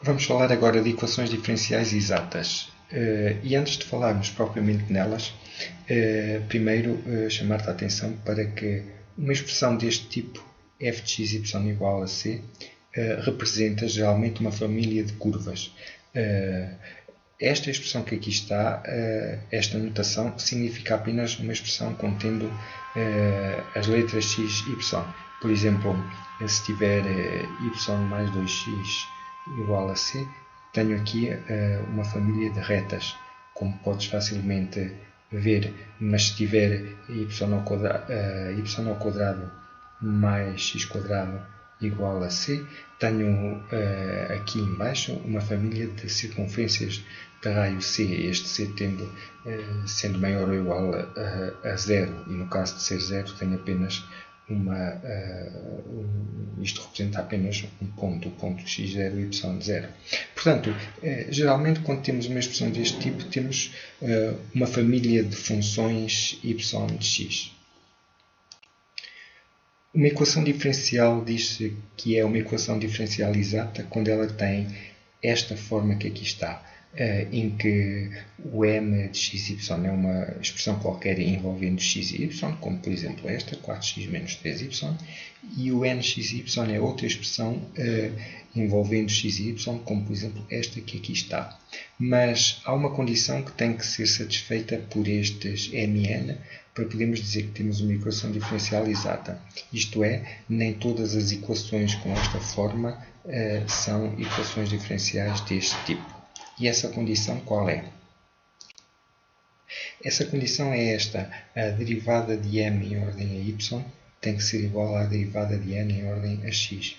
Vamos falar agora de equações diferenciais exatas. E antes de falarmos propriamente nelas, primeiro chamar-te a atenção para que uma expressão deste tipo, f de x, y igual a c, representa geralmente uma família de curvas. Esta expressão que aqui está, esta notação, significa apenas uma expressão contendo as letras x, y. Por exemplo, se tiver y mais 2x igual a c, tenho aqui uma família de retas, como podes facilmente ver, mas se tiver y ao quadrado mais x quadrado igual a c, tenho aqui em baixo uma família de circunferências de raio c, este c sendo maior ou igual a zero, e no caso de ser zero tenho apenas isto representa apenas um ponto, o ponto x0 e y0. Portanto, geralmente quando temos uma expressão deste tipo, temos uma família de funções y de x. Uma equação diferencial diz-se que é uma equação diferencial exata quando ela tem esta forma que aqui está, em que o m de x, y é uma expressão qualquer envolvendo x e y, como por exemplo esta, 4x menos 3y, e o nxy é outra expressão envolvendo x e y, como por exemplo esta que aqui está. Mas há uma condição que tem que ser satisfeita por estes mn para podermos dizer que temos uma equação diferencial exata. Isto é, nem todas as equações com esta forma são equações diferenciais deste tipo. E essa condição qual é? Essa condição é esta: a derivada de m em ordem a y tem que ser igual à derivada de n em ordem a x.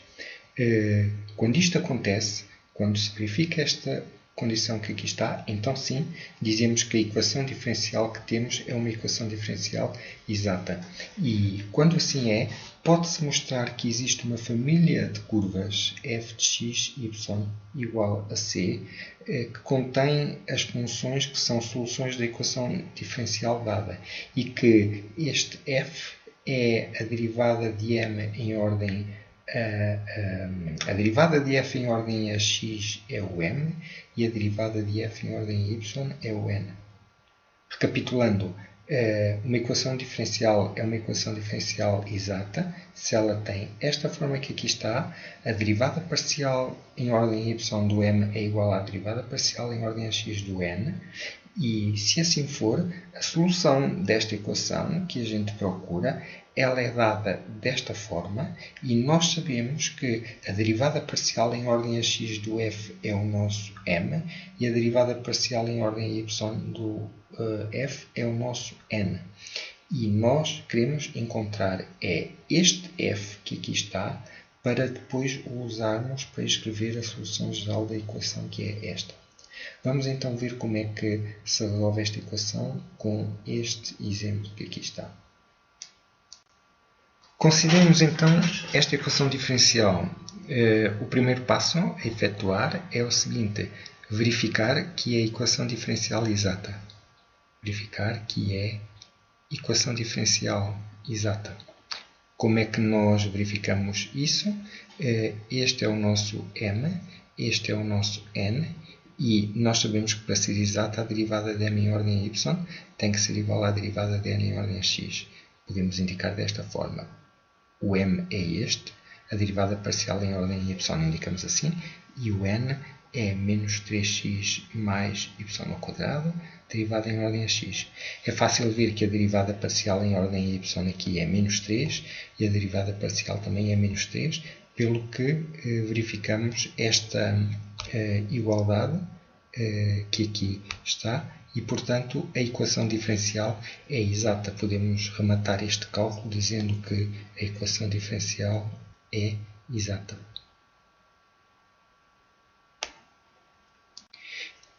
Quando isto acontece, quando se verifica esta condição que aqui está, então sim, dizemos que a equação diferencial que temos é uma equação diferencial exata. E quando assim é, pode-se mostrar que existe uma família de curvas f de x, y igual a c, que contém as funções que são soluções da equação diferencial dada, e que este f é a derivada de m em ordem a derivada de f em ordem a x é o m e a derivada de f em ordem a y é o n. Recapitulando, uma equação diferencial é uma equação diferencial exata se ela tem esta forma que aqui está: a derivada parcial em ordem a y do m é igual à derivada parcial em ordem a x do n. E, se assim for, a solução desta equação que a gente procura, ela é dada desta forma, e nós sabemos que a derivada parcial em ordem a x do f é o nosso m, e a derivada parcial em ordem a y do f é o nosso n. E nós queremos encontrar este f que aqui está, para depois o usarmos para escrever a solução geral da equação, que é esta. Vamos então ver como é que se resolve esta equação com este exemplo que aqui está. Consideremos então esta equação diferencial. O primeiro passo a efetuar é o seguinte: verificar que é a equação diferencial exata. Verificar que é equação diferencial exata. Como é que nós verificamos isso? Este é o nosso m, este é o nosso n, e nós sabemos que para ser exata a derivada de m em ordem a y tem que ser igual à derivada de n em ordem a x. Podemos indicar desta forma: o m é este, a derivada parcial em ordem a y indicamos assim, e o n é menos 3x mais y ao quadrado, derivada em ordem a x. É fácil ver que a derivada parcial em ordem a y aqui é menos 3 e a derivada parcial também é menos 3, pelo que verificamos esta igualdade que aqui está, e portanto a equação diferencial é exata. Podemos rematar este cálculo dizendo que a equação diferencial é exata.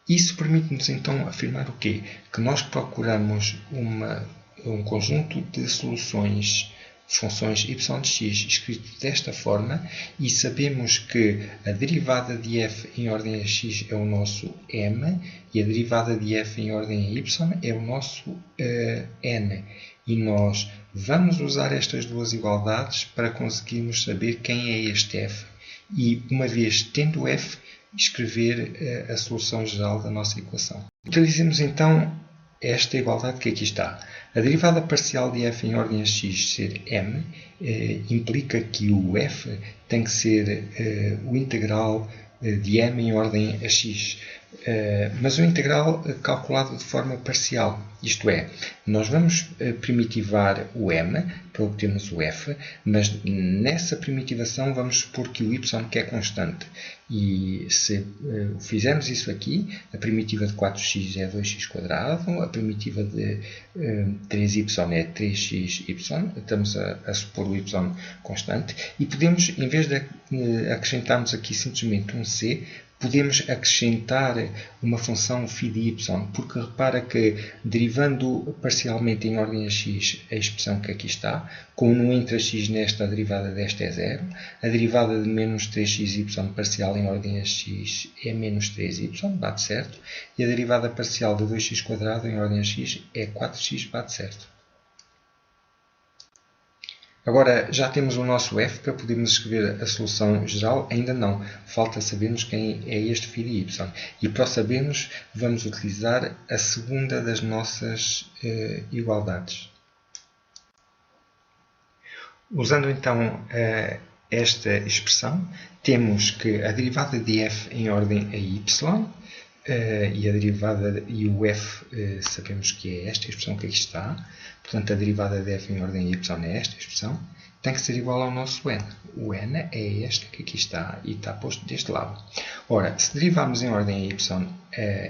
Isso permite-nos então afirmar o quê? Que nós procuramos um conjunto de soluções, funções y de x escrito desta forma, e sabemos que a derivada de f em ordem a x é o nosso m e a derivada de f em ordem a y é o nosso n. E nós vamos usar estas duas igualdades para conseguirmos saber quem é este f. E uma vez tendo f, escrever a solução geral da nossa equação. Utilizemos então esta igualdade que aqui está. A derivada parcial de f em ordem a x ser m implica que o f tem que ser o integral de m em ordem a x. Mas o integral calculado de forma parcial. Isto é, nós vamos primitivar o m para obtermos o f, mas nessa primitivação vamos supor que o y que é constante. E se fizermos isso aqui, a primitiva de 4x é 2x², a primitiva de 3y é 3xy, estamos a supor o y constante, e podemos, em vez de acrescentarmos aqui simplesmente um c, podemos acrescentar uma função φ de y, porque repara que, derivando parcialmente em ordem a x a expressão que aqui está, como não entra x nesta, a derivada desta é 0, a derivada de menos 3xy parcial em ordem a x é menos 3y, bate certo, e a derivada parcial de 2x² em ordem a x é 4x, bate certo. Agora, já temos o nosso f para podermos escrever a solução geral? Ainda não. Falta sabermos quem é este φ de y. E para o sabermos, vamos utilizar a segunda das nossas igualdades. Usando então esta expressão, temos que a derivada de f em ordem a y, e a derivada e o f sabemos que é esta expressão que aqui está. Portanto, a derivada de f em ordem a y é esta expressão. Tem que ser igual ao nosso n. O n é este que aqui está e está posto deste lado. Ora, se derivarmos em ordem a y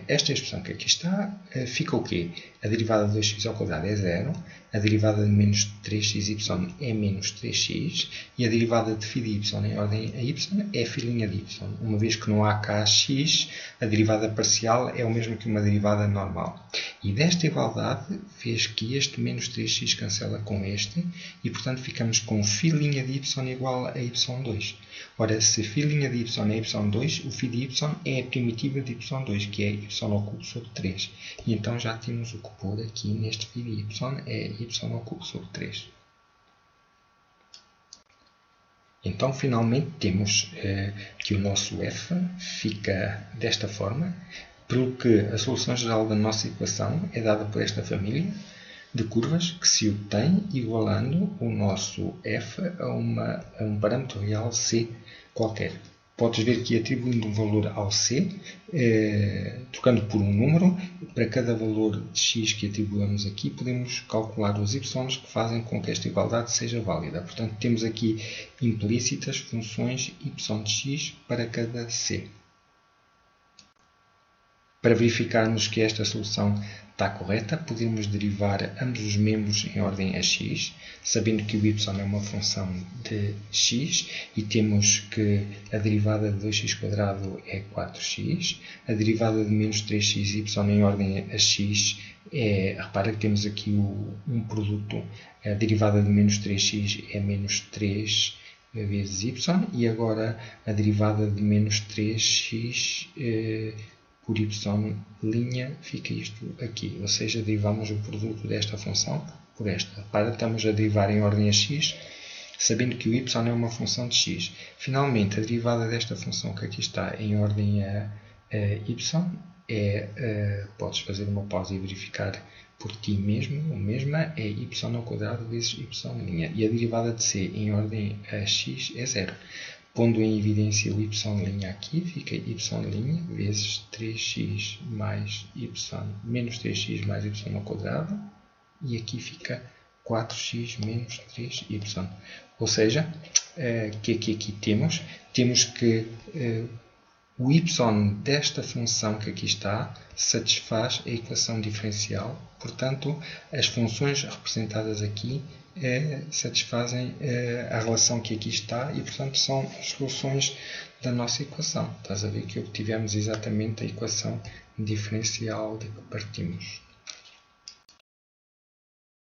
esta expressão que aqui está, fica o quê? A derivada de 2x² é 0, a derivada de menos 3xy é menos 3x e a derivada de φ de y em ordem a y é φ' de y. Uma vez que não há cá x, a derivada parcial é o mesmo que uma derivada normal. E desta igualdade fez que este menos 3x cancela com este e, portanto, ficamos com φ' de y igual a y2. Ora, se φ' de y é y2, o φ de y é a primitiva de y2, que é y ao cubo sobre 3. E então já temos o que pôr aqui neste φ de y, é y ao cubo sobre 3. Então, finalmente, temos que o nosso f fica desta forma, pelo que a solução geral da nossa equação é dada por esta família de curvas que se obtém igualando o nosso f a um parâmetro real c qualquer. Podes ver que atribuindo um valor ao c, trocando por um número, para cada valor de x que atribuímos aqui, podemos calcular os y que fazem com que esta igualdade seja válida. Portanto, temos aqui implícitas funções y de x para cada c. Para verificarmos que esta solução está correta, podemos derivar ambos os membros em ordem a x, sabendo que o y é uma função de x e temos que a derivada de 2x² é 4x, a derivada de menos 3xy em ordem a x repara que temos aqui um produto, a derivada de menos 3x é menos 3 vezes y e agora a derivada de menos 3x por y' fica isto aqui, ou seja, derivamos o produto desta função por esta. Repara, estamos a derivar em ordem a x, sabendo que o y é uma função de x. Finalmente, a derivada desta função que aqui está em ordem a y podes fazer uma pausa e verificar por ti mesmo, é y² vezes y'. E a derivada de c em ordem a x é 0. Pondo em evidência o y' aqui, fica y' vezes 3x mais y menos 3x mais y², e aqui fica 4x menos 3y. Ou seja, que aqui temos que o y desta função que aqui está satisfaz a equação diferencial. Portanto, as funções representadas aqui satisfazem a relação que aqui está e, portanto, são as soluções da nossa equação. Estás a ver que obtivemos exatamente a equação diferencial de que partimos.